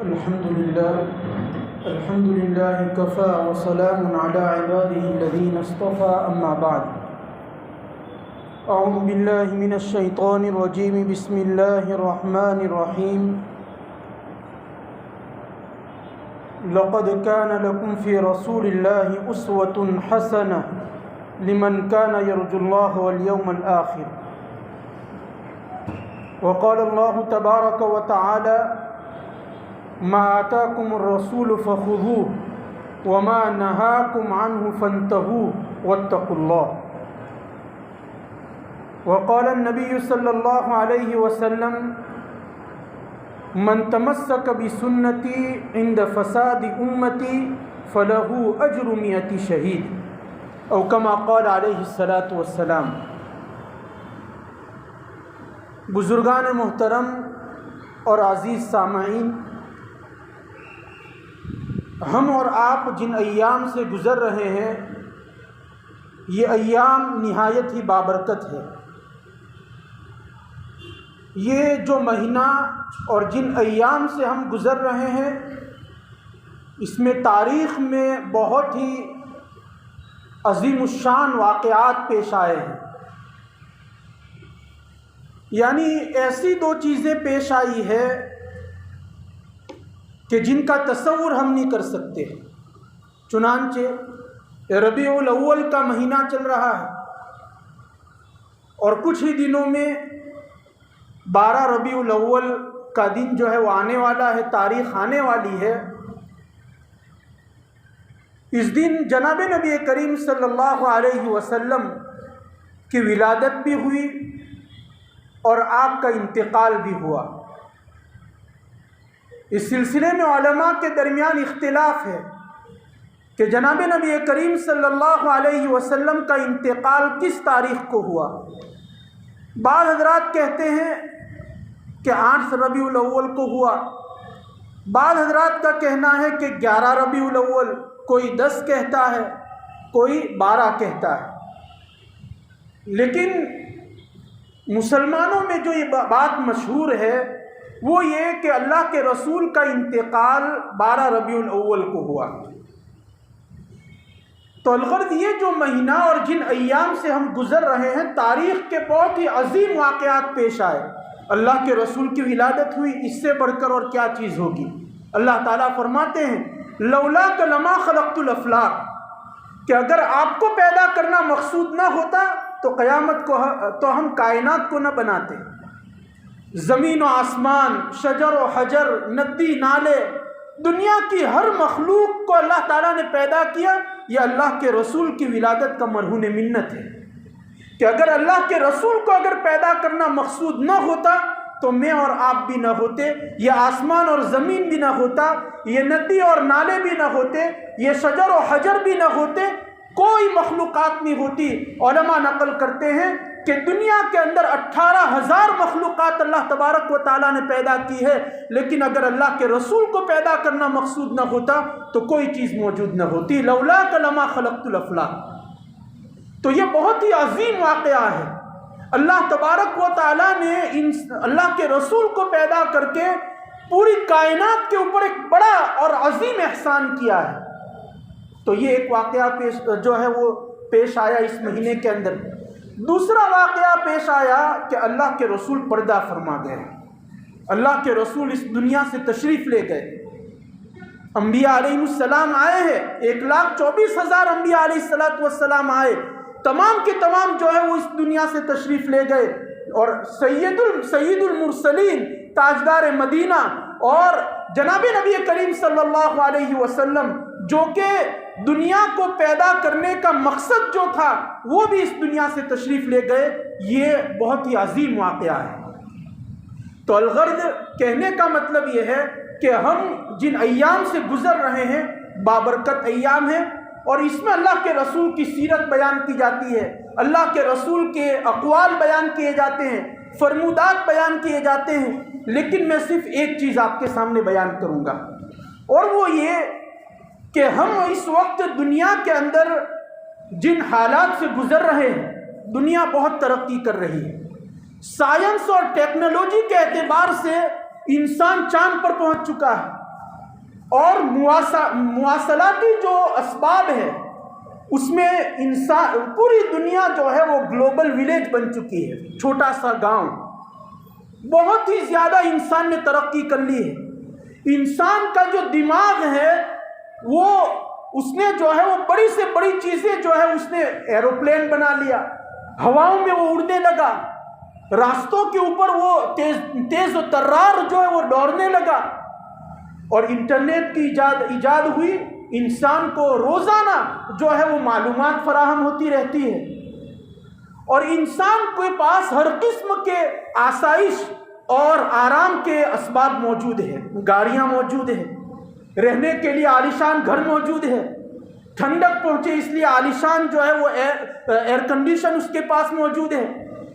الحمد لله كفى وسلام على عباده الذين اصطفى أما بعد أعوذ بالله من الشيطان الرجيم بسم الله الرحمن الرحيم لقد كان لكم في رسول الله أسوة حسنة لمن كان يرجو الله واليوم الآخر وقال الله تبارك وتعالى ما آتاكم الرسول فخذوه وما نهاكم عنه فانتهوا واتقوا الله وقال النبي صلى الله عليه وسلم من تمسك بسنتي عند فساد أمتي فله أجر 100 شهيد أو كما قال عليه الصلاة والسلام۔ بزرگان محترم اور عزیز سامعین، ہم اور آپ جن ایام سے گزر رہے ہیں یہ ایام نہایت ہی بابرکت ہے۔ یہ جو مہینہ اور جن ایام سے ہم گزر رہے ہیں اس میں تاریخ میں بہت ہی عظیم الشان واقعات پیش آئے ہیں، یعنی ایسی دو چیزیں پیش آئی ہے کہ جن کا تصور ہم نہیں کر سکتے۔ چنانچہ ربیع الاول کا مہینہ چل رہا ہے اور کچھ ہی دنوں میں 12 ربیع الاول کا دن جو ہے وہ آنے والا ہے، تاریخ آنے والی ہے۔ اس دن جناب نبی کریم صلی اللہ علیہ وسلم کی ولادت بھی ہوئی اور آپ کا انتقال بھی ہوا۔ اس سلسلے میں علماء کے درمیان اختلاف ہے کہ جناب نبی کریم صلی اللہ علیہ وسلم کا انتقال کس تاریخ کو ہوا۔ بعض حضرات کہتے ہیں کہ 8 ربیع الاول کو ہوا، بعض حضرات کا کہنا ہے کہ 11 ربیع الاول، کوئی 10 کہتا ہے، کوئی 12 کہتا ہے۔ لیکن مسلمانوں میں جو یہ بات مشہور ہے وہ یہ کہ اللہ کے رسول کا انتقال 12 ربیع الاول کو ہوا۔ تو الغرض یہ جو مہینہ اور جن ایام سے ہم گزر رہے ہیں تاریخ کے بہت ہی عظیم واقعات پیش آئے۔ اللہ کے رسول کی ولادت ہوئی، اس سے بڑھ کر اور کیا چیز ہوگی۔ اللہ تعالیٰ فرماتے ہیں لولاک لما خلقت الافلاک، کہ اگر آپ کو پیدا کرنا مقصود نہ ہوتا تو قیامت کو تو ہم کائنات کو نہ بناتے۔ زمین و آسمان، شجر و حجر، ندی نالے، دنیا کی ہر مخلوق کو اللہ تعالیٰ نے پیدا کیا، یہ اللہ کے رسول کی ولادت کا مرہون منت ہے کہ اگر اللہ کے رسول کو اگر پیدا کرنا مقصود نہ ہوتا تو میں اور آپ بھی نہ ہوتے، یہ آسمان اور زمین بھی نہ ہوتا، یہ ندی اور نالے بھی نہ ہوتے، یہ شجر و حجر بھی نہ ہوتے، کوئی مخلوقات نہیں ہوتی۔ علماء نقل کرتے ہیں کہ دنیا کے اندر 18,000 مخلوقات اللہ تبارک و تعالیٰ نے پیدا کی ہے، لیکن اگر اللہ کے رسول کو پیدا کرنا مقصود نہ ہوتا تو کوئی چیز موجود نہ ہوتی۔ لولاک لما خلقت الافلاک۔ تو یہ بہت ہی عظیم واقعہ ہے۔ اللہ تبارک و تعالیٰ نے اللہ کے رسول کو پیدا کر کے پوری کائنات کے اوپر ایک بڑا اور عظیم احسان کیا ہے۔ تو یہ ایک واقعہ جو ہے وہ پیش آیا اس مہینے کے اندر۔ دوسرا واقعہ پیش آیا کہ اللہ کے رسول پردہ فرما گئے۔ اللہ کے رسول اس دنیا سے تشریف لے گئے۔ انبیاء علیہ السلام آئے ہیں، 1,24,000 انبیاء علیہ السلام آئے، تمام کے تمام جو ہے وہ اس دنیا سے تشریف لے گئے، اور سید المرسلین، تاجدار مدینہ اور جناب نبی کریم صلی اللہ علیہ وسلم جو کہ دنیا کو پیدا کرنے کا مقصد جو تھا وہ بھی اس دنیا سے تشریف لے گئے۔ یہ بہت ہی عظیم واقعہ ہے۔ تو الغرض کہنے کا مطلب یہ ہے کہ ہم جن ایام سے گزر رہے ہیں بابرکت ایام ہیں، اور اس میں اللہ کے رسول کی سیرت بیان کی جاتی ہے، اللہ کے رسول کے اقوال بیان کیے جاتے ہیں، فرمودات بیان کیے جاتے ہیں۔ لیکن میں صرف ایک چیز آپ کے سامنے بیان کروں گا، اور وہ یہ کہ ہم اس وقت دنیا کے اندر جن حالات سے گزر رہے ہیں، دنیا بہت ترقی کر رہی ہے، سائنس اور ٹیکنالوجی کے اعتبار سے انسان چاند پر پہنچ چکا ہے، اور مواصلاتی جو اسباب ہے اس میں انسان پوری دنیا جو ہے وہ گلوبل ولیج بن چکی ہے، چھوٹا سا گاؤں، بہت ہی زیادہ انسان نے ترقی کر لی ہے۔ انسان کا جو دماغ ہے وہ اس نے جو ہے وہ بڑی سے بڑی چیزیں جو ہے اس نے ایروپلین بنا لیا، ہواؤں میں وہ اڑنے لگا، راستوں کے اوپر وہ تیز و ترار جو ہے وہ دوڑنے لگا، اور انٹرنیٹ کی ایجاد ہوئی، انسان کو روزانہ جو ہے وہ معلومات فراہم ہوتی رہتی ہے، اور انسان کے پاس ہر قسم کے آسائش اور آرام کے اسباب موجود ہیں، گاڑیاں موجود ہیں، رہنے کے لیے عالیشان گھر موجود ہے، ٹھنڈک پہنچے اس لیے عالیشان جو ہے وہ ایئر کنڈیشن اس کے پاس موجود ہے،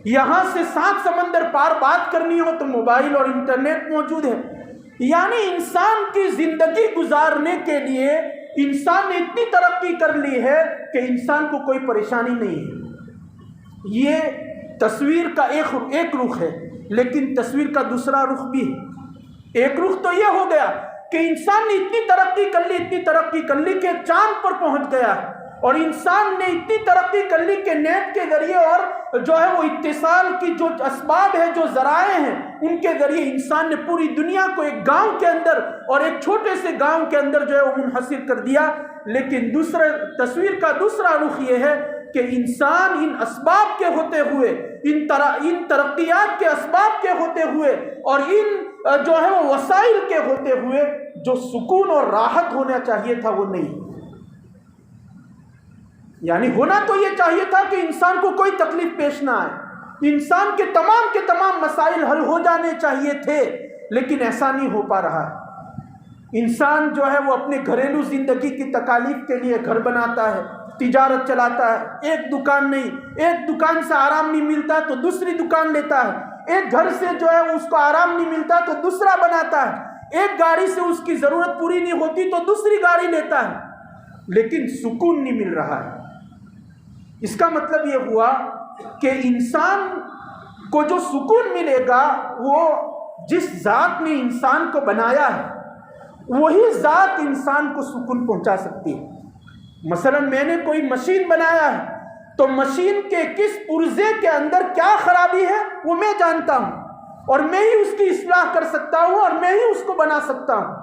یہاں سے 7 سمندر پار بات کرنی ہو تو موبائل اور انٹرنیٹ موجود ہے۔ یعنی انسان کی زندگی گزارنے کے لیے انسان نے اتنی ترقی کر لی ہے کہ انسان کو کوئی پریشانی نہیں ہے۔ یہ تصویر کا ایک رخ ہے، لیکن تصویر کا دوسرا رخ بھی ہے۔ ایک رخ تو یہ ہو گیا کہ انسان نے اتنی ترقی کر لی کہ چاند پر پہنچ گیا ہے، اور انسان نے اتنی ترقی کر لی کہ نیٹ کے ذریعے اور جو ہے وہ اتصال کی جو اسباب ہے، جو ذرائع ہیں، ان کے ذریعے انسان نے پوری دنیا کو ایک گاؤں کے اندر اور ایک چھوٹے سے گاؤں کے اندر جو ہے وہ منحصر کر دیا۔ لیکن تصویر کا دوسرا رخ یہ ہے کہ انسان ان اسباب کے ہوتے ہوئے، ان ترقیات کے اسباب کے ہوتے ہوئے، اور ان جو ہے وہ وسائل کے ہوتے ہوئے جو سکون اور راحت ہونا چاہیے تھا وہ نہیں۔ یعنی ہونا تو یہ چاہیے تھا کہ انسان کو کوئی تکلیف پیش نہ آئے، انسان کے تمام مسائل حل ہو جانے چاہیے تھے، لیکن ایسا نہیں ہو پا رہا ہے۔ انسان جو ہے وہ اپنے گھریلو زندگی کی تکالیف کے لیے گھر بناتا ہے، تجارت چلاتا ہے، ایک دکان سے آرام نہیں ملتا تو دوسری دکان لیتا ہے، ایک گھر سے جو ہے اس کو آرام نہیں ملتا تو دوسرا بناتا ہے، ایک گاڑی سے اس کی ضرورت پوری نہیں ہوتی تو دوسری گاڑی لیتا ہے، لیکن سکون نہیں مل رہا ہے۔ اس کا مطلب یہ ہوا کہ انسان کو جو سکون ملے گا وہ جس ذات نے انسان کو بنایا ہے وہی ذات انسان کو سکون پہنچا سکتی ہے۔ مثلا میں نے کوئی مشین بنایا ہے تو مشین کے کس پرزے کے اندر کیا خرابی ہے وہ میں جانتا ہوں، اور میں ہی اس کی اصلاح کر سکتا ہوں، اور میں ہی اس کو بنا سکتا ہوں۔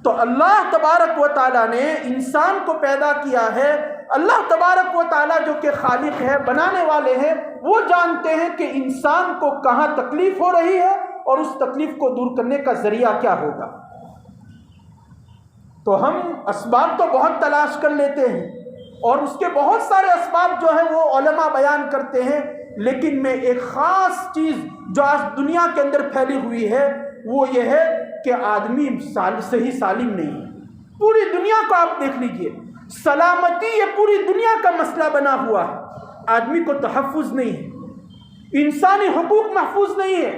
تو اللہ تبارک و تعالیٰ نے انسان کو پیدا کیا ہے، اللہ تبارک و تعالیٰ جو کہ خالق ہے، بنانے والے ہیں، وہ جانتے ہیں کہ انسان کو کہاں تکلیف ہو رہی ہے اور اس تکلیف کو دور کرنے کا ذریعہ کیا ہوگا۔ تو ہم اسباب تو بہت تلاش کر لیتے ہیں، اور اس کے بہت سارے اسباب جو ہیں وہ علماء بیان کرتے ہیں، لیکن میں ایک خاص چیز جو آج دنیا کے اندر پھیلی ہوئی ہے وہ یہ ہے کہ آدمی صحیح سالم نہیں ہے۔ پوری دنیا کو آپ دیکھ لیجئے، سلامتی یہ پوری دنیا کا مسئلہ بنا ہوا ہے، آدمی کو تحفظ نہیں ہے، انسانی حقوق محفوظ نہیں ہے۔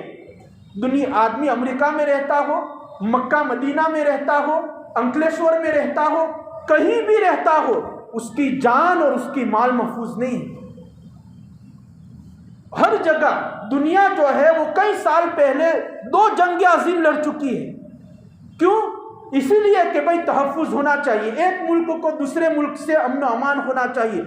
آدمی امریکہ میں رہتا ہو، مکہ مدینہ میں رہتا ہو، انکلیشور میں رہتا ہو، کہیں بھی رہتا ہو، اس کی جان اور اس کی مال محفوظ نہیں ہے۔ ہر جگہ دنیا جو ہے وہ کئی سال پہلے 2 جنگیں عظیم لڑ چکی ہے۔ کیوں؟ اسی لیے کہ بھائی تحفظ ہونا چاہیے، ایک ملک کو دوسرے ملک سے امن و امان ہونا چاہیے۔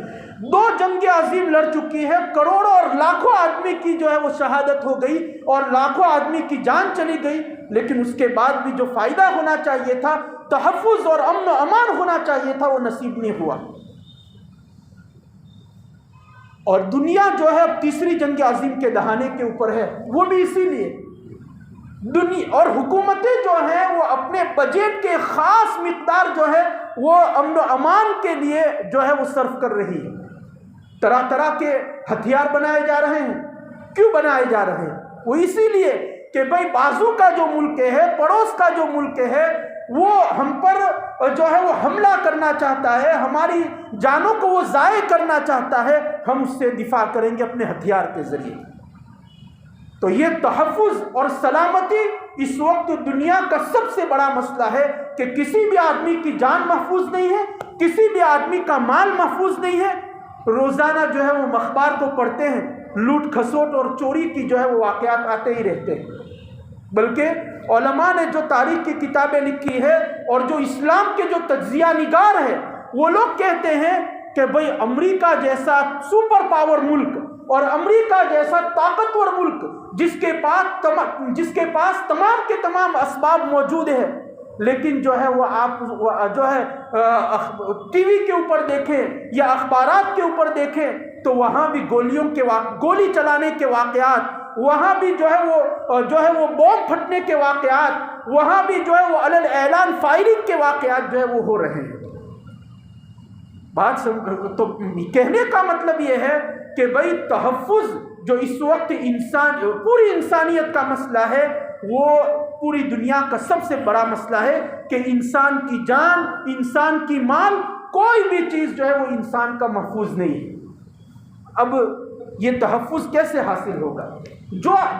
2 جنگیں عظیم لڑ چکی ہے، کروڑوں اور لاکھوں آدمی کی جو ہے وہ شہادت ہو گئی اور لاکھوں آدمی کی جان چلی گئی، لیکن اس کے بعد بھی جو فائدہ ہونا چاہیے تھا، تحفظ اور امن و امان ہونا چاہیے تھا، وہ نصیب نہیں ہوا۔ اور دنیا جو ہے اب تیسری جنگ عظیم کے دہانے کے اوپر ہے، وہ بھی اسی لیے اور حکومتیں جو ہیں وہ اپنے بجٹ کے خاص مقدار جو ہے وہ امن و امان کے لیے جو ہے وہ صرف کر رہی ہے۔ طرح طرح کے ہتھیار بنائے جا رہے ہیں۔ کیوں بنائے جا رہے ہیں؟ وہ اسی لیے کہ بھائی بازو کا جو ملک ہے، پڑوس کا جو ملک ہے، وہ ہم پر جو ہے وہ حملہ کرنا چاہتا ہے، ہماری جانوں کو وہ ضائع کرنا چاہتا ہے، ہم اس سے دفاع کریں گے اپنے ہتھیار کے ذریعے۔ تو یہ تحفظ اور سلامتی اس وقت دنیا کا سب سے بڑا مسئلہ ہے کہ کسی بھی آدمی کی جان محفوظ نہیں ہے، کسی بھی آدمی کا مال محفوظ نہیں ہے۔ روزانہ جو ہے وہ اخبار کو پڑھتے ہیں، لوٹ کھسوٹ اور چوری کی جو ہے وہ واقعات آتے ہی رہتے ہیں۔ بلکہ علماء نے جو تاریخ کی کتابیں لکھی ہے اور جو اسلام کے جو تجزیہ نگار ہے، وہ لوگ کہتے ہیں کہ بھئی امریکہ جیسا سپر پاور ملک اور امریکہ جیسا طاقتور ملک جس کے پاس تمام کے تمام اسباب موجود ہے، لیکن جو ہے وہ آپ جو ہے ٹی وی کے اوپر دیکھیں یا اخبارات کے اوپر دیکھیں تو وہاں بھی گولی چلانے کے واقعات، وہاں بھی جو ہے وہ بم پھٹنے کے واقعات، وہاں بھی جو ہے وہ علل اعلان فائرنگ کے واقعات جو ہے وہ ہو رہے ہیں۔ تو کہنے کا مطلب یہ ہے کہ بھئی تحفظ جو اس وقت پوری انسانیت کا مسئلہ ہے، وہ پوری دنیا کا سب سے بڑا مسئلہ ہے کہ انسان کی جان، انسان کی مال، کوئی بھی چیز جو ہے وہ انسان کا محفوظ نہیں ہے۔ اب یہ تحفظ کیسے حاصل ہوگا؟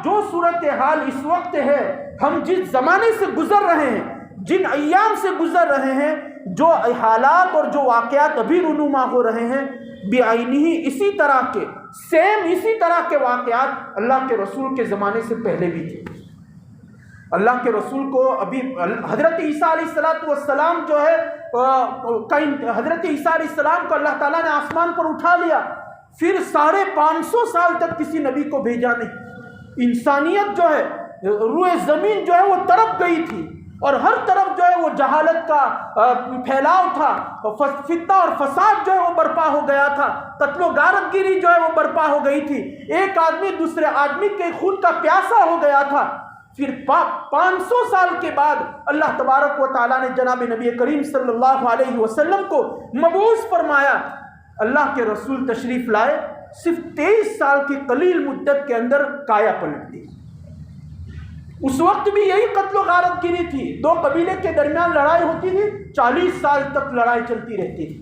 جو صورتحال اس وقت ہے، ہم جس زمانے سے گزر رہے ہیں، جن ایام سے گزر رہے ہیں، جو حالات اور جو واقعات ابھی رونما ہو رہے ہیں، بعینہ اسی طرح کے واقعات اللہ کے رسول کے زمانے سے پہلے بھی تھے۔ اللہ کے رسول کو ابھی حضرت عیسیٰ علیہ السلام جو ہے حضرت عیسیٰ علیہ السلام کو اللہ تعالیٰ نے آسمان پر اٹھا لیا، پھر 550 سال تک کسی نبی کو بھیجا نہیں۔ انسانیت جو ہے، روئے زمین جو ہے وہ تڑپ گئی تھی اور ہر طرف جو ہے وہ جہالت کا پھیلاؤ تھا، فتنہ اور فساد جو ہے وہ برپا ہو گیا تھا، قتل و غارت گیری جو ہے وہ برپا ہو گئی تھی، ایک آدمی دوسرے آدمی کے خون کا پیاسا ہو گیا تھا۔ پھر 500 سال کے بعد اللہ تبارک و تعالیٰ نے جناب نبی کریم صلی اللہ علیہ وسلم کو مبعوث فرمایا۔ اللہ کے رسول تشریف لائے، صرف 23 سال کی قلیل مدت کے اندر کایا پلٹ دی۔ اس وقت بھی یہی قتل و غارت گیری تھی، دو قبیلے کے درمیان لڑائی ہوتی تھی، 40 سال تک لڑائی چلتی رہتی تھی۔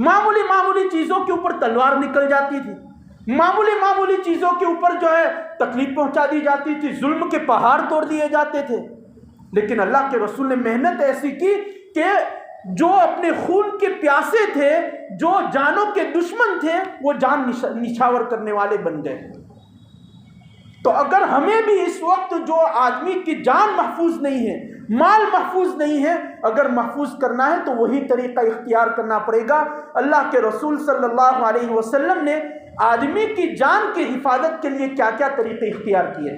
معمولی چیزوں کے اوپر تلوار نکل جاتی تھی، معمولی چیزوں کے اوپر جو ہے تکلیف پہنچا دی جاتی تھی، ظلم کے پہاڑ توڑ دیے جاتے تھے۔ لیکن اللہ کے رسول نے محنت ایسی کی کہ جو اپنے خون کے پیاسے تھے، جو جانوں کے دشمن تھے، وہ جان نچھاور کرنے والے بن گئے۔ تو اگر ہمیں بھی اس وقت جو آدمی کی جان محفوظ نہیں ہے، مال محفوظ نہیں ہے، اگر محفوظ کرنا ہے تو وہی طریقہ اختیار کرنا پڑے گا۔ اللہ کے رسول صلی اللہ علیہ وسلم نے آدمی کی جان کی حفاظت کے لیے کیا کیا طریقے اختیار کیے؟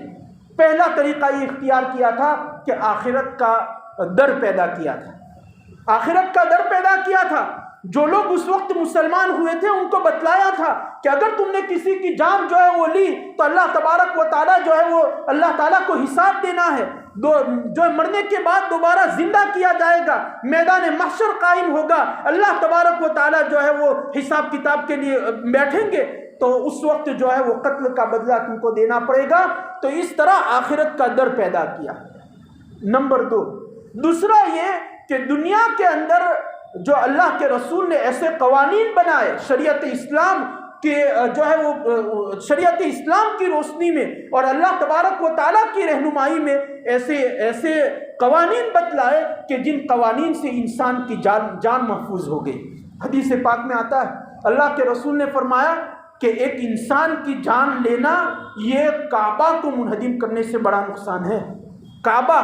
پہلا طریقہ یہ اختیار کیا تھا کہ آخرت کا ڈر پیدا کیا تھا۔ آخرت کا ڈر پیدا کیا تھا۔ جو لوگ اس وقت مسلمان ہوئے تھے ان کو بتلایا تھا کہ اگر تم نے کسی کی جان جو ہے وہ لی تو اللہ تبارک و تعالیٰ جو ہے وہ اللہ تعالیٰ کو حساب دینا ہے، جو مرنے کے بعد دوبارہ زندہ کیا جائے گا، میدان محشر قائم ہوگا، اللہ تبارک و تعالیٰ جو ہے وہ حساب کتاب کے لیے بیٹھیں گے، تو اس وقت جو ہے وہ قتل کا بدلہ تم کو دینا پڑے گا۔ تو اس طرح آخرت کا ڈر پیدا کیا۔ نمبر 2، دوسرا یہ کہ دنیا کے اندر جو اللہ کے رسول نے ایسے قوانین بنائے شریعت اسلام کے جو ہے وہ شریعت اسلام کی روشنی میں اور اللہ تبارک و تعالیٰ کی رہنمائی میں ایسے قوانین بتلائے کہ جن قوانین سے انسان کی جان محفوظ ہو گئی۔ حدیث پاک میں آتا ہے، اللہ کے رسول نے فرمایا کہ ایک انسان کی جان لینا یہ کعبہ کو منہدم کرنے سے بڑا نقصان ہے۔ کعبہ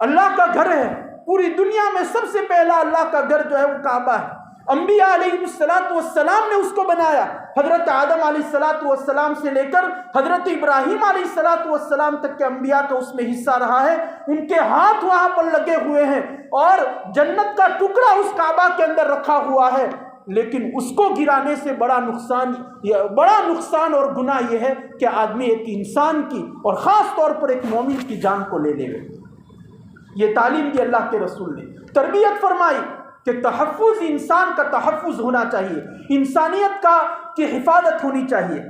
اللہ کا گھر ہے، پوری دنیا میں سب سے پہلا اللہ کا گھر جو ہے وہ کعبہ ہے۔ انبیاء علیہ السلام نے اس کو بنایا، حضرت آدم علیہ السلام سے لے کر حضرت ابراہیم علیہ السلام تک کے انبیاء کا اس میں حصہ رہا ہے، ان کے ہاتھ وہاں پر لگے ہوئے ہیں اور جنت کا ٹکڑا اس کعبہ کے اندر رکھا ہوا ہے۔ لیکن اس کو گرانے سے بڑا نقصان اور گناہ یہ ہے کہ آدمی ایک انسان کی اور خاص طور پر ایک مومن کی جان کو لے لے۔ یہ تعلیم دی اللہ کے رسول نے، تربیت فرمائی کہ تحفظ، انسان کا تحفظ ہونا چاہیے، انسانیت کی حفاظت ہونی چاہیے۔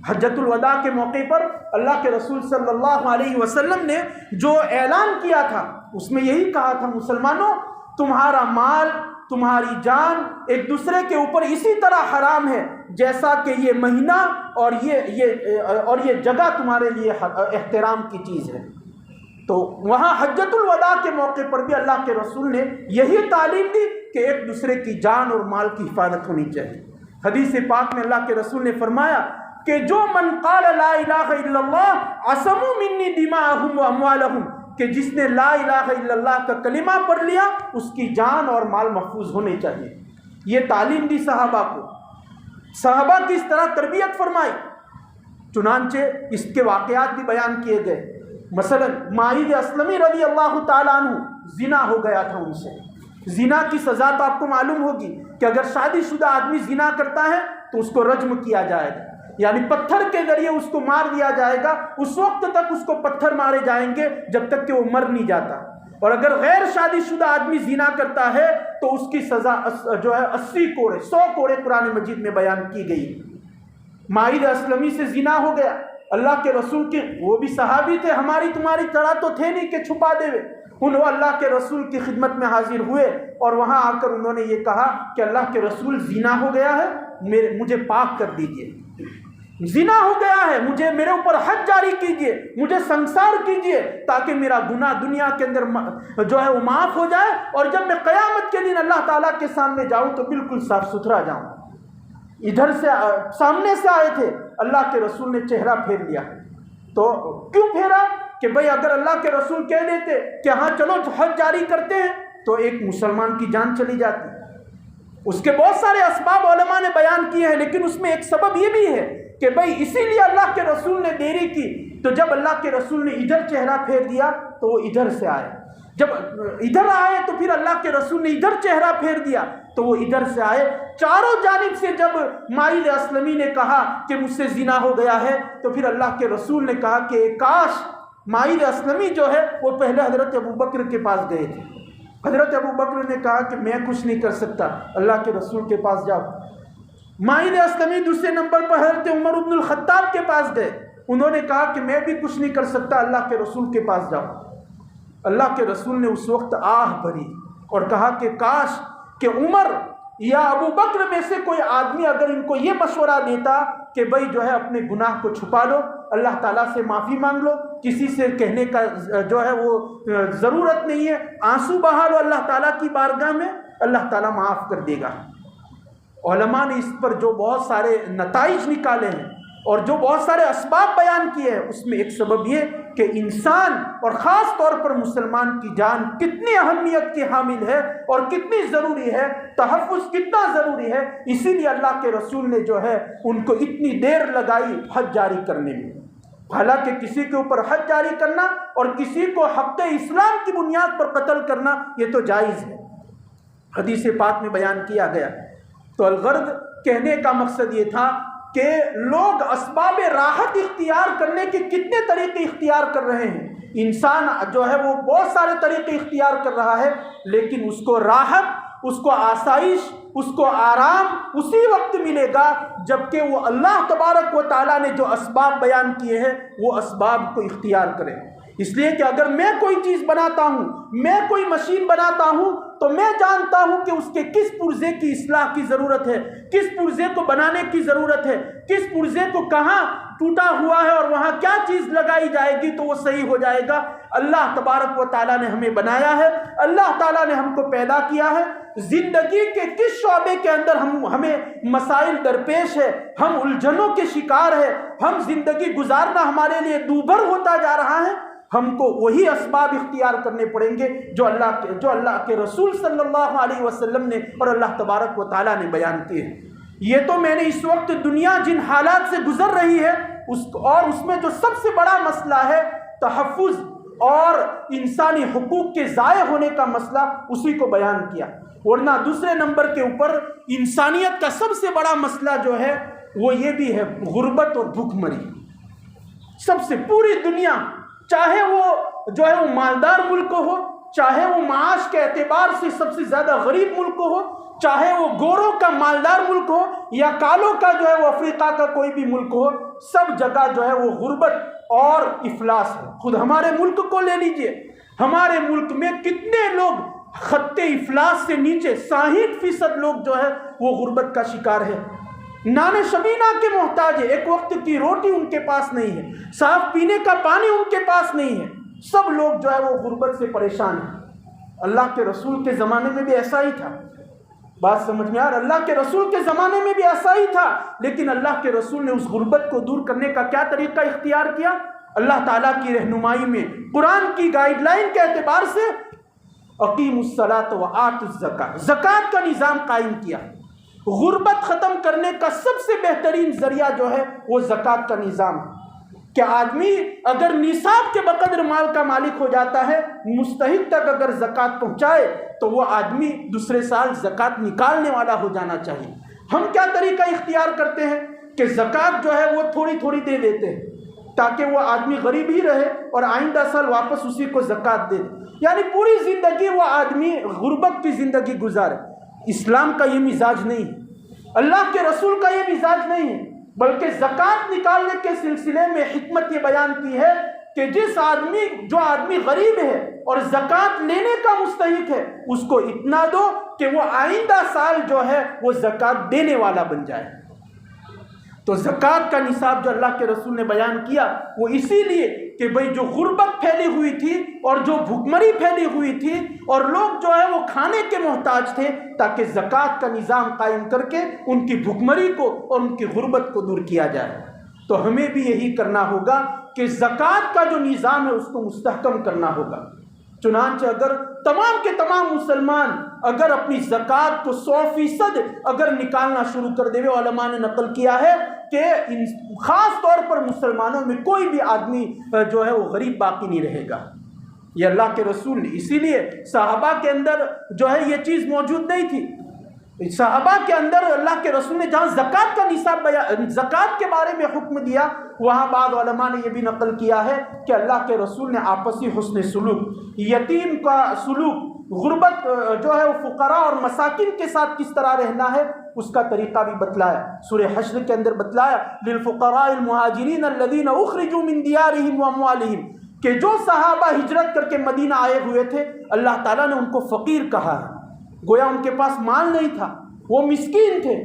حجۃ الوداع کے موقع پر اللہ کے رسول صلی اللہ علیہ وسلم نے جو اعلان کیا تھا اس میں یہی کہا تھا، مسلمانوں تمہارا مال، تمہاری جان ایک دوسرے کے اوپر اسی طرح حرام ہے جیسا کہ یہ مہینہ اور یہ جگہ تمہارے لیے احترام کی چیز ہے۔ تو وہاں حجۃ الوداع کے موقع پر بھی اللہ کے رسول نے یہی تعلیم دی کہ ایک دوسرے کی جان اور مال کی حفاظت ہونی چاہیے۔ حدیث پاک میں اللہ کے رسول نے فرمایا کہ جو من قال لا الہ الا اللہ عصموا منی دماءہم و اموالہم، کہ جس نے لا الہ الا اللہ کا کلمہ پڑھ لیا اس کی جان اور مال محفوظ ہونے چاہیے۔ یہ تعلیم دی صحابہ کو، صحابہ کی اس طرح تربیت فرمائی۔ چنانچہ اس کے واقعات بھی بیان کیے گئے۔ مثلا ماعز اسلمی رضی اللہ تعالیٰ عنہ زنا ہو گیا تھا ان سے۔ زنا کی سزا تو آپ کو معلوم ہوگی کہ اگر شادی شدہ آدمی زنا کرتا ہے تو اس کو رجم کیا جائے گا، یعنی پتھر کے ذریعے اس کو مار دیا جائے گا۔ اس وقت تک اس کو پتھر مارے جائیں گے جب تک کہ وہ مر نہیں جاتا۔ اور اگر غیر شادی شدہ آدمی زنا کرتا ہے تو اس کی سزا جو ہے 80 کوڑے 100 کوڑے قرآن مجید میں بیان کی گئی۔ ماعز اسلمی سے زنا ہو گیا، اللہ کے رسول کے، وہ بھی صحابی تھے، ہماری تمہاری طرح تو تھے نہیں کہ چھپا دے۔ انہوں اللہ کے رسول کی خدمت میں حاضر ہوئے اور وہاں آ کر انہوں نے یہ کہا کہ اللہ کے رسول زنا ہو گیا ہے، مجھے پاک کر دیجئے، زنا ہو گیا ہے، میرے اوپر حد جاری کیجئے، مجھے سنسار کیجئے تاکہ میرا گناہ دنیا کے اندر جو ہے وہ معاف ہو جائے، اور جب میں قیامت کے دن اللہ تعالیٰ کے سامنے جاؤں تو بالکل صاف ستھرا جاؤں۔ ادھر سے سامنے سے آئے تھے، اللہ کے رسول نے چہرہ پھیر لیا۔ تو کیوں پھیرا؟ کہ بھئی اگر اللہ کے رسول کہہ دیتے کہ ہاں چلو حد جاری کرتے ہیں تو ایک مسلمان کی جان چلی جاتی۔ اس کے بہت سارے اسباب علماء نے بیان کیے ہیں، لیکن اس میں ایک سبب یہ بھی ہے کہ بھئی اسی لیے اللہ کے رسول نے دیری کی۔ تو جب اللہ کے رسول نے ادھر چہرہ پھیر دیا تو وہ ادھر سے آئے، جب ادھر آئے تو پھر اللہ کے رسول نے ادھر چہرہ پھیر دیا تو وہ ادھر سے آئے۔ چاروں جانب سے جب ماعز اسلمی نے کہا کہ مجھ سے زنا ہو گیا ہے تو پھر اللہ کے رسول نے کہا کہ کاش ماعز اسلمی جو ہے وہ پہلے حضرت ابوبکر کے پاس گئے تھے۔ حضرت ابوبکر نے کہا کہ میں کچھ نہیں کر سکتا، اللہ کے رسول کے پاس جاؤ۔ ماعز اسلمی دوسرے نمبر پر حضرت عمر بن الخطاب کے پاس گئے، انہوں نے کہا کہ میں بھی کچھ نہیں کر سکتا، اللہ کے رسول کے پاس جاؤ۔ اللہ کے رسول نے اس وقت آہ بھری اور کہا کہ کاش کہ عمر یا ابوبکر میں سے کوئی آدمی اگر ان کو یہ مشورہ دیتا کہ بھئی جو ہے اپنے گناہ کو چھپا لو، اللہ تعالیٰ سے معافی مانگ لو، کسی سے کہنے کا جو ہے وہ ضرورت نہیں ہے، آنسو بہا لو اللہ تعالیٰ کی بارگاہ میں، اللہ تعالیٰ معاف کر دے گا۔ علماء نے اس پر جو بہت سارے نتائج نکالے ہیں اور جو بہت سارے اسباب بیان کیے ہیں، اس میں ایک سبب یہ کہ انسان اور خاص طور پر مسلمان کی جان کتنی اہمیت کی حامل ہے اور کتنی ضروری ہے، تحفظ کتنا ضروری ہے۔ اسی لیے اللہ کے رسول نے جو ہے ان کو اتنی دیر لگائی حد جاری کرنے میں۔ حالانکہ کسی کے اوپر حد جاری کرنا اور کسی کو حق اسلام کی بنیاد پر قتل کرنا یہ تو جائز ہے، حدیث پاک میں بیان کیا گیا۔ تو الغرض کہنے کا مقصد یہ تھا کہ لوگ اسباب راحت اختیار کرنے کے کتنے طریقے اختیار کر رہے ہیں۔ انسان جو ہے وہ بہت سارے طریقے اختیار کر رہا ہے، لیکن اس کو راحت، اس کو آسائش، اس کو آرام اسی وقت ملے گا جبکہ وہ اللہ تبارک و تعالیٰ نے جو اسباب بیان کیے ہیں وہ اسباب کو اختیار کرے۔ اس لیے کہ اگر میں کوئی چیز بناتا ہوں، میں کوئی مشین بناتا ہوں، تو میں جانتا ہوں کہ اس کے کس پرزے کی اصلاح کی ضرورت ہے، کس پرزے کو بنانے کی ضرورت ہے، کس پرزے کو کہاں ٹوٹا ہوا ہے اور وہاں کیا چیز لگائی جائے گی تو وہ صحیح ہو جائے گا۔ اللہ تبارک و تعالیٰ نے ہمیں بنایا ہے، اللہ تعالیٰ نے ہم کو پیدا کیا ہے۔ زندگی کے کس شعبے کے اندر ہمیں مسائل درپیش ہے، ہم الجھنوں کے شکار ہیں، ہم زندگی گزارنا ہمارے لیے دوبھر ہوتا جا رہا ہے، ہم کو وہی اسباب اختیار کرنے پڑیں گے جو اللہ کے رسول صلی اللہ علیہ وسلم نے اور اللہ تبارک و تعالیٰ نے بیان کیے ہیں۔ یہ تو میں نے اس وقت دنیا جن حالات سے گزر رہی ہے اس میں جو سب سے بڑا مسئلہ ہے تحفظ اور انسانی حقوق کے ضائع ہونے کا مسئلہ، اسی کو بیان کیا۔ ورنہ دوسرے نمبر کے اوپر انسانیت کا سب سے بڑا مسئلہ جو ہے وہ یہ بھی ہے غربت اور بھوک مری۔ سب سے پوری دنیا، چاہے وہ جو ہے وہ مالدار ملک ہو، چاہے وہ معاش کے اعتبار سے سب سے زیادہ غریب ملک ہو، چاہے وہ گوروں کا مالدار ملک ہو یا کالوں کا جو ہے وہ افریقہ کا کوئی بھی ملک ہو، سب جگہ جو ہے وہ غربت اور افلاس ہے۔ خود ہمارے ملک کو لے لیجئے، ہمارے ملک میں کتنے لوگ خط افلاس سے نیچے 60% لوگ جو ہے وہ غربت کا شکار ہے، نان شبینہ کے محتاج ہے، ایک وقت کی روٹی ان کے پاس نہیں ہے، صاف پینے کا پانی ان کے پاس نہیں ہے، سب لوگ جو ہے وہ غربت سے پریشان ہیں۔ اللہ کے رسول کے زمانے میں بھی ایسا ہی تھا، بات سمجھ میں آ رہا؟ اللہ کے رسول کے زمانے میں بھی ایسا ہی تھا، لیکن اللہ کے رسول نے اس غربت کو دور کرنے کا کیا طریقہ اختیار کیا؟ اللہ تعالیٰ کی رہنمائی میں، قرآن کی گائیڈ لائن کے اعتبار سے اقیموا الصلاۃ وآتوا الزکاۃ، زکوٰۃ کا نظام قائم کیا۔ غربت ختم کرنے کا سب سے بہترین ذریعہ جو ہے وہ زکوٰۃ کا نظام ہے کہ آدمی اگر نصاب کے بقدر مال کا مالک ہو جاتا ہے، مستحق تک اگر زکوٰۃ پہنچائے تو وہ آدمی دوسرے سال زکوٰۃ نکالنے والا ہو جانا چاہیے۔ ہم کیا طریقہ اختیار کرتے ہیں کہ زکوٰۃ جو ہے وہ تھوڑی تھوڑی دے دیتے ہیں تاکہ وہ آدمی غریب ہی رہے اور آئندہ سال واپس اسی کو زکوٰۃ دے دے، یعنی پوری زندگی وہ آدمی غربت کی زندگی گزارے۔ اسلام کا یہ مزاج نہیں ہے، اللہ کے رسول کا یہ مزاج نہیں ہے، بلکہ زکوٰۃ نکالنے کے سلسلے میں حکمت یہ بیان کی ہے کہ جو آدمی غریب ہے اور زکوٰۃ لینے کا مستحق ہے، اس کو اتنا دو کہ وہ آئندہ سال جو ہے وہ زکوٰۃ دینے والا بن جائے۔ تو زکوٰۃ کا نصاب جو اللہ کے رسول نے بیان کیا وہ اسی لیے کہ بھئی جو غربت پھیلی ہوئی تھی اور جو بھوکمری پھیلی ہوئی تھی اور لوگ جو ہے وہ کھانے کے محتاج تھے، تاکہ زکوٰۃ کا نظام قائم کر کے ان کی بھوکمری کو اور ان کی غربت کو دور کیا جائے۔ تو ہمیں بھی یہی کرنا ہوگا کہ زکوٰۃ کا جو نظام ہے اس کو مستحکم کرنا ہوگا۔ چنانچہ اگر تمام کے تمام مسلمان اگر اپنی زکوٰۃ کو 100% اگر نکالنا شروع کر دے، علماء نے نقل کیا ہے کہ خاص طور پر مسلمانوں میں کوئی بھی آدمی جو ہے وہ غریب باقی نہیں رہے گا۔ یہ اللہ کے رسول نے، اسی لیے صحابہ کے اندر جو ہے یہ چیز موجود نہیں تھی۔ صحابہ کے اندر اللہ کے رسول نے جہاں زکوٰۃ کا نصاب زکوٰۃ کے بارے میں حکم دیا، وہاں بعض علماء نے یہ بھی نقل کیا ہے کہ اللہ کے رسول نے آپسی حسن سلوک، یتیم کا سلوک، غربت جو ہے وہ فقراء اور مساکین کے ساتھ کس طرح رہنا ہے اس کا طریقہ بھی بتلایا۔ سورہ حشر کے اندر بتلایا للفقراء المہاجرین الذین اخرجوا من دیارہم واموالہم، کہ جو صحابہ ہجرت کر کے مدینہ آئے ہوئے تھے اللہ تعالیٰ نے ان کو فقیر کہا ہے، گویا ان کے پاس مال نہیں تھا، وہ مسکین تھے۔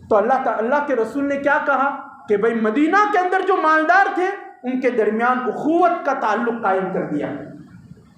تو اللہ کے رسول نے کیا کہا کہ بھئی مدینہ کے اندر جو مالدار تھے ان کے درمیان اخوت کا تعلق قائم کر دیا،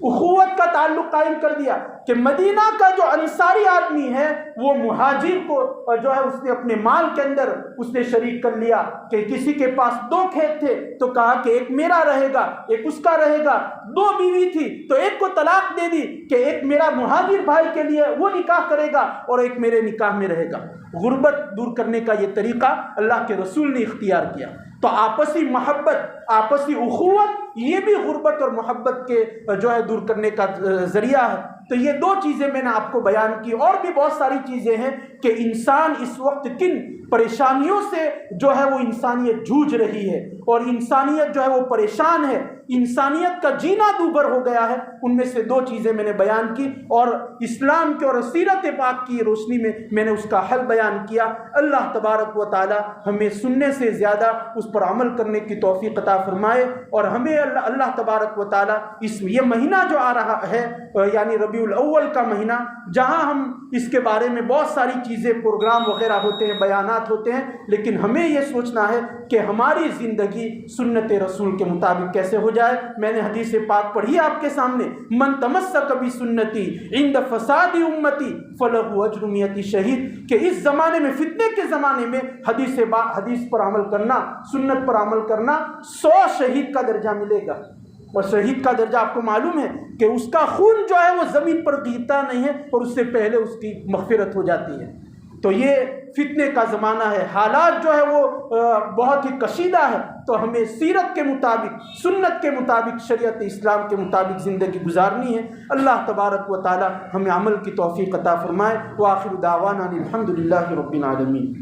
اخوت کا تعلق قائم کر دیا کہ مدینہ کا جو انصاری آدمی ہے وہ مہاجر کو جو ہے اس نے اپنے مال کے اندر اس نے شریک کر لیا، کہ کسی کے پاس 2 کھیت تھے تو کہا کہ ایک میرا رہے گا ایک اس کا رہے گا، 2 بیوی تھی تو ایک کو طلاق دے دی کہ ایک میرا مہاجر بھائی کے لیے وہ نکاح کرے گا اور ایک میرے نکاح میں رہے گا۔ غربت دور کرنے کا یہ طریقہ اللہ کے رسول نے اختیار کیا۔ تو آپسی محبت، آپسی اخوت، یہ بھی غربت اور محبت کے جو ہے دور کرنے کا ذریعہ ہے۔ تو یہ 2 چیزیں میں نے آپ کو بیان کی، اور بھی بہت ساری چیزیں ہیں کہ انسان اس وقت کن پریشانیوں سے جو ہے وہ انسانیت جوجھ رہی ہے اور انسانیت جو ہے وہ پریشان ہے، انسانیت کا جینا دوبر ہو گیا ہے۔ ان میں سے 2 چیزیں میں نے بیان کی اور اسلام کے اور سیرت پاک کی روشنی میں نے اس کا حل بیان کیا۔ اللہ تبارک و تعالی ہمیں سننے سے زیادہ اس پر عمل کرنے کی توفیق عطا فرمائے، اور ہمیں اللہ تبارک و تعالی یہ مہینہ جو آ رہا ہے یعنی ربیع الاول کا مہینہ، جہاں ہم اس کے بارے میں بہت ساری چیزیں، پروگرام وغیرہ ہوتے ہیں، بیانات ہوتے ہیں، لیکن ہمیں یہ سوچنا ہے کہ ہماری زندگی سنت رسول کے مطابق کیسے ہو جائے۔ میں نے حدیث پاک پڑھی آپ کے سامنے، من تمسک بسنتی عند فساد امتی فلہ اجر 100 شہید، کہ اس زمانے میں، فتنے کے زمانے میں حدیث پر عمل کرنا، سنت پر عمل کرنا 100 شہید کا درجہ ملے گا۔ اور شہید کا درجہ آپ کو معلوم ہے کہ اس کا خون جو ہے وہ زمین پر گرتا نہیں ہے اور اس سے پہلے اس کی مغفرت ہو جاتی ہے۔ تو یہ فتنے کا زمانہ ہے، حالات جو ہے وہ بہت ہی کشیدہ ہے، تو ہمیں سیرت کے مطابق، سنت کے مطابق، شریعت اسلام کے مطابق زندگی گزارنی ہے۔ اللہ تبارک و تعالی ہمیں عمل کی توفیق عطا فرمائے۔ وآخر دعوانا الحمد للہ رب العالمین۔